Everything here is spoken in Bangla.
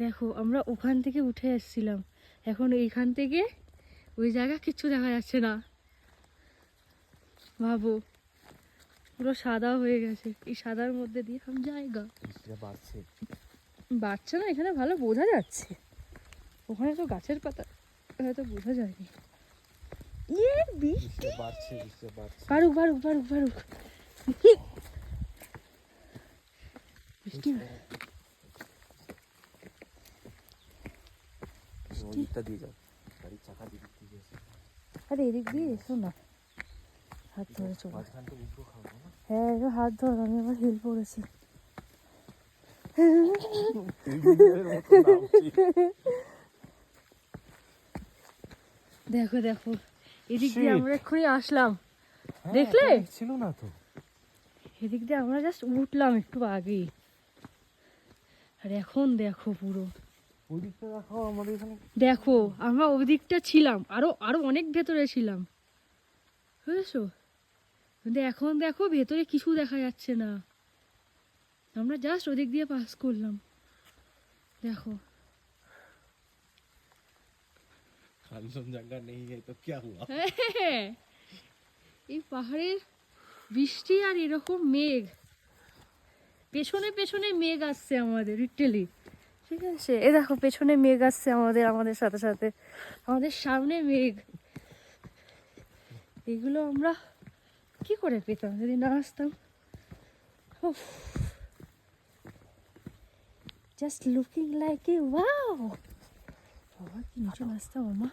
দেখো আমরা ওখান থেকে উঠে এসেছিলাম, এখন এইখান থেকে ওই জায়গা কিচ্ছু দেখা যাচ্ছে না। ভাবো পুরো সাদা হয়ে গেছে, এই সাদার মধ্যে দিয়ে হাম জায়গা বাড়ছে না, এখানে ভালো বোঝা যাচ্ছে, ওখানে তো গাছের পাতা হয়তো বোঝা যায়নি। ইয়ে বৃষ্টি বাড়ুক বাড়ুক বাড়ুক বাড়ুক, বৃষ্টি আরে এদিক দিয়ে এসো না, হাত ধরে চলো। হ্যাঁ এবার হাত ধর, আমি আবার হিল পড়েছি। দেখো দেখো এদিক দিয়ে আমরা এক্ষুনি আসলাম, দেখলে ছিল না তো, এদিক দিয়ে আমরা জাস্ট উঠলাম একটু আগেই, আর এখন দেখো পুরো ওই দিকটা দেখো আমাদের এখানে। দেখো আমরা ওই দিকটা ছিলাম, আরো আরো অনেক ভেতরে ছিলাম, বুঝেছো? কিন্তু এখন দেখো ভেতরে কিছু দেখা যাচ্ছে না, আমরা জাস্ট ওদিক দিয়ে পাস করলাম। দেখো কাঞ্চনজঙ্ঘা নেই তো কি হুয়া? এই পাহাড়ের বৃষ্টি আর এরকম মেঘ, পেছনে পেছনে মেঘ আসছে আমাদের লিটারালি, ঠিক আছে? এ দেখো পেছনে মেঘ আসছে আমাদের, আমাদের সাথে সাথে আমাদের সামনে মেঘ। এগুলো আমরা কি করে পেতাম যদি না আসতাম? Just looking like a wow, বাবা কি নিচে আসতাম আমা।